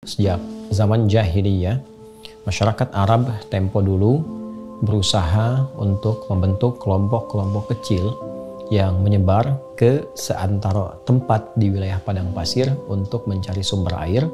Sejak zaman jahiliyah, masyarakat Arab tempo dulu berusaha untuk membentuk kelompok-kelompok kecil yang menyebar ke seantero tempat di wilayah padang pasir untuk mencari sumber air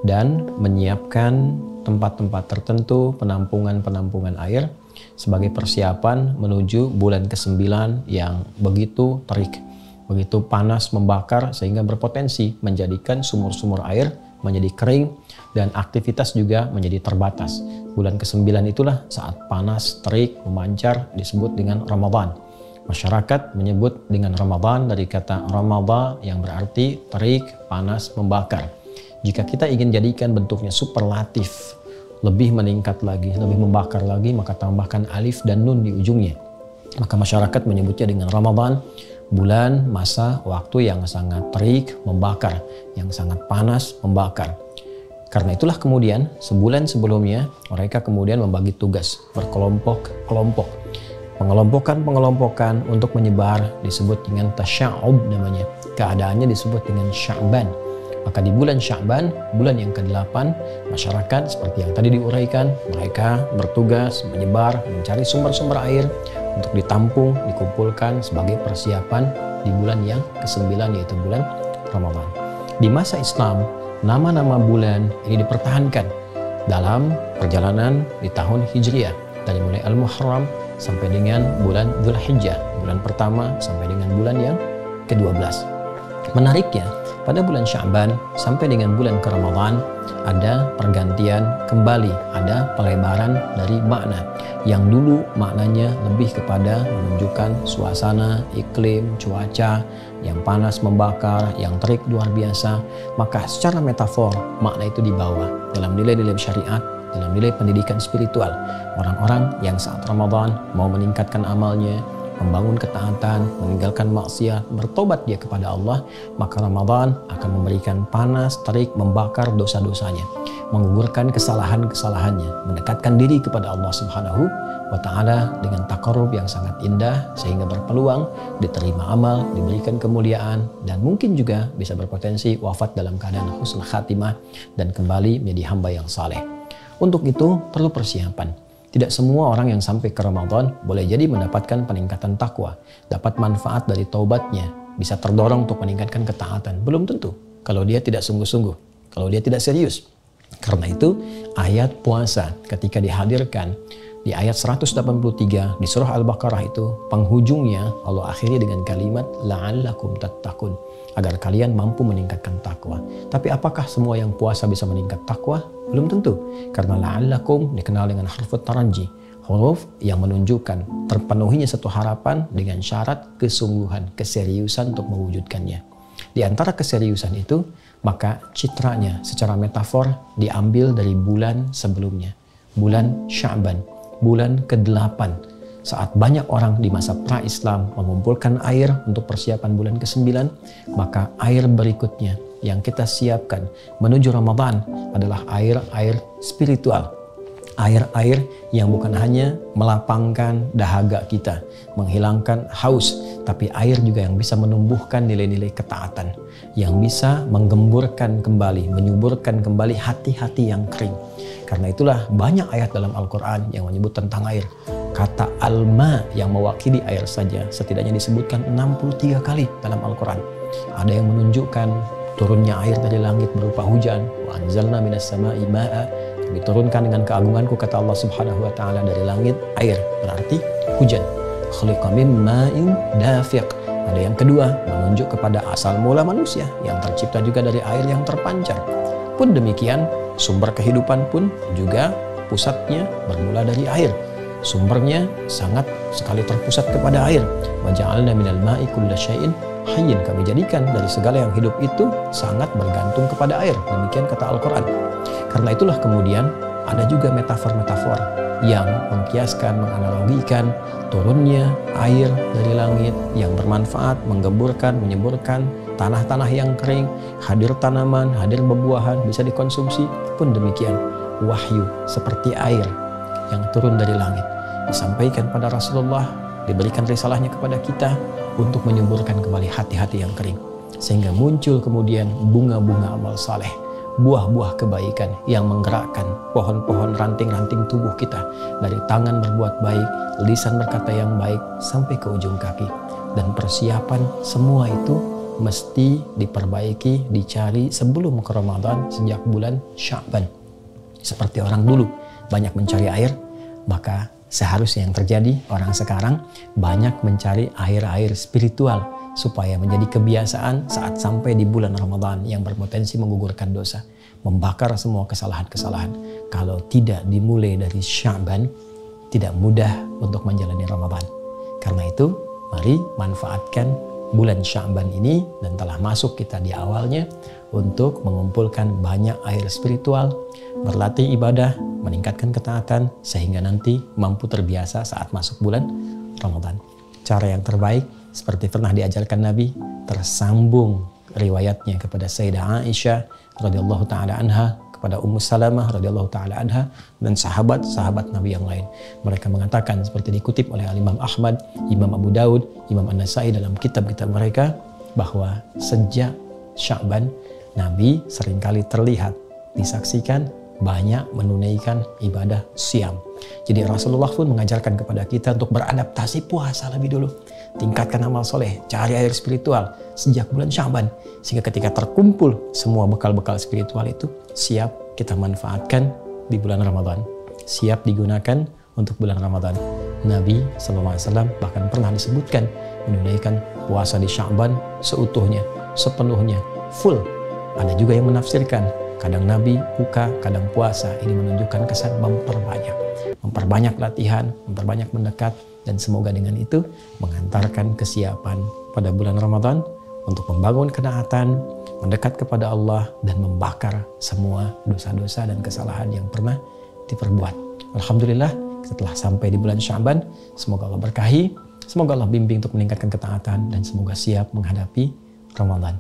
dan menyiapkan tempat-tempat tertentu penampungan-penampungan air sebagai persiapan menuju bulan ke-9 yang begitu terik, begitu panas membakar sehingga berpotensi menjadikan sumur-sumur air menjadi kering dan aktivitas juga menjadi terbatas. Bulan ke-9 itulah saat panas, terik, memancar disebut dengan Ramadan. Masyarakat menyebut dengan Ramadan dari kata Ramadha yang berarti terik, panas, membakar. Jika kita ingin jadikan bentuknya superlatif, lebih meningkat lagi, lebih membakar lagi, maka tambahkan alif dan nun di ujungnya. Maka masyarakat menyebutnya dengan Ramadan, bulan masa waktu yang sangat terik, membakar, yang sangat panas, membakar. Karena itulah kemudian sebulan sebelumnya mereka kemudian membagi tugas berkelompok-kelompok. Pengelompokan untuk menyebar disebut dengan tasya'ub namanya. Keadaannya disebut dengan Sya'ban. Maka di bulan Sya'ban, bulan yang ke-8, masyarakat seperti yang tadi diuraikan, mereka bertugas menyebar, mencari sumber-sumber air untuk ditampung, dikumpulkan sebagai persiapan di bulan yang ke-9 yaitu bulan Ramadan. Di masa Islam, nama-nama bulan ini dipertahankan dalam perjalanan di tahun Hijriah dari mulai Al-Muharram sampai dengan bulan Dzulhijjah, bulan pertama sampai dengan bulan yang ke-12. Menariknya, pada bulan Sya'ban sampai dengan bulan ke-Ramadan ada pergantian kembali, ada pelebaran dari makna. Yang dulu maknanya lebih kepada menunjukkan suasana, iklim, cuaca yang panas membakar, yang terik luar biasa. Maka secara metafor makna itu dibawa dalam nilai-nilai syariat, dalam nilai pendidikan spiritual. Orang-orang yang saat Ramadan mau meningkatkan amalnya, membangun ketaatan, meninggalkan maksiat, bertobat dia kepada Allah, maka Ramadan akan memberikan panas, terik, membakar dosa-dosanya, menggugurkan kesalahan-kesalahannya, mendekatkan diri kepada Allah Subhanahu wa Ta'ala dengan takarrub yang sangat indah sehingga berpeluang diterima amal, diberikan kemuliaan, dan mungkin juga bisa berpotensi wafat dalam keadaan husnul khatimah dan kembali menjadi hamba yang saleh. Untuk itu perlu persiapan. Tidak semua orang yang sampai ke Ramadan boleh jadi mendapatkan peningkatan takwa, dapat manfaat dari taubatnya, bisa terdorong untuk meningkatkan ketaatan. Belum tentu kalau dia tidak sungguh-sungguh, kalau dia tidak serius. Karena itu ayat puasa ketika dihadirkan di ayat 183 di surah Al-Baqarah itu penghujungnya Allah akhiri dengan kalimat la'allakum tattaqun, agar kalian mampu meningkatkan takwa. Tapi apakah semua yang puasa bisa meningkat takwa? Belum tentu. Karena la'allakum dikenal dengan huruf taraji, huruf yang menunjukkan terpenuhinya satu harapan dengan syarat kesungguhan, keseriusan untuk mewujudkannya. Di antara keseriusan itu, maka citranya secara metafor diambil dari bulan sebelumnya, bulan Sya'ban, bulan ke-8. Saat banyak orang di masa pra-Islam mengumpulkan air untuk persiapan bulan ke-9, maka air berikutnya yang kita siapkan menuju Ramadan adalah air-air spiritual. Air-air yang bukan hanya melapangkan dahaga kita, menghilangkan haus, tapi air juga yang bisa menumbuhkan nilai-nilai ketaatan, yang bisa menggemburkan kembali, menyuburkan kembali hati-hati yang kering. Karena itulah banyak ayat dalam Al-Quran yang menyebut tentang air. Kata al-ma yang mewakili air saja setidaknya disebutkan 63 kali dalam Al-Quran. Ada yang menunjukkan turunnya air dari langit berupa hujan. Wa anzalna minas sama'i ma'a. Kami turunkan dengan keagunganku, kata Allah Subhanahu wa Ta'ala, dari langit air, berarti hujan. Khuliqa min ma'in dafiq. Ada yang kedua menunjuk kepada asal mula manusia yang tercipta juga dari air yang terpancar. Pun demikian, sumber kehidupan pun juga pusatnya bermula dari air. Sumbernya sangat sekali terpusat kepada air. Wa ja'alna minal ma'i kulla syai'in hayyin. Kami jadikan dari segala yang hidup itu sangat bergantung kepada air. Demikian kata Al-Quran. Karena itulah kemudian ada juga metafor-metafor yang mengkiaskan, menganalogikan turunnya air dari langit yang bermanfaat, menggemburkan, menyemburkan tanah-tanah yang kering, hadir tanaman, hadir buah-buahan, bisa dikonsumsi. Pun demikian, wahyu seperti air yang turun dari langit disampaikan pada Rasulullah, diberikan risalahnya kepada kita untuk menyemburkan kembali hati-hati yang kering, sehingga muncul kemudian bunga-bunga amal saleh, buah-buah kebaikan yang menggerakkan pohon-pohon ranting-ranting tubuh kita, dari tangan berbuat baik, lisan berkata yang baik, sampai ke ujung kaki. Dan persiapan semua itu mesti diperbaiki, dicari sebelum ke Ramadan sejak bulan Sya'ban. Seperti orang dulu banyak mencari air, maka seharusnya yang terjadi orang sekarang banyak mencari air-air spiritual supaya menjadi kebiasaan saat sampai di bulan Ramadan yang berpotensi menggugurkan dosa, membakar semua kesalahan-kesalahan. Kalau tidak dimulai dari Sya'ban, tidak mudah untuk menjalani Ramadan. Karena itu, mari manfaatkan bulan Sya'ban ini, dan telah masuk kita di awalnya, untuk mengumpulkan banyak air spiritual, berlatih ibadah, meningkatkan ketaatan, sehingga nanti mampu terbiasa saat masuk bulan Ramadan. Cara yang terbaik, seperti pernah diajarkan Nabi, tersambung riwayatnya kepada Sayyidah Aisyah radhiyallahu taala anha, kepada Ummu Salamah radhiyallahu taala anha, dan sahabat-sahabat Nabi yang lain. Mereka mengatakan seperti dikutip oleh Imam Ahmad, Imam Abu Daud, Imam An-Nasai dalam kitab-kitab mereka, bahwa sejak Sya'ban Nabi seringkali terlihat, disaksikan banyak menunaikan ibadah siam. Jadi Rasulullah pun mengajarkan kepada kita untuk beradaptasi puasa lebih dulu. Tingkatkan amal soleh, cari air spiritual sejak bulan Sya'ban. Sehingga ketika terkumpul semua bekal-bekal spiritual itu, siap kita manfaatkan di bulan Ramadan. Siap digunakan untuk bulan Ramadan. Nabi SAW bahkan pernah disebutkan menunaikan puasa di Sya'ban seutuhnya, sepenuhnya, full. Ada juga yang menafsirkan, kadang Nabi buka, kadang puasa. Ini menunjukkan kesan memperbanyak latihan, memperbanyak mendekat, dan semoga dengan itu mengantarkan kesiapan pada bulan Ramadan untuk membangun kenaatan, mendekat kepada Allah, dan membakar semua dosa-dosa dan kesalahan yang pernah diperbuat. Alhamdulillah, setelah sampai di bulan Sya'ban, semoga Allah berkahi, semoga Allah bimbing untuk meningkatkan ketaatan, dan semoga siap menghadapi Ramadan.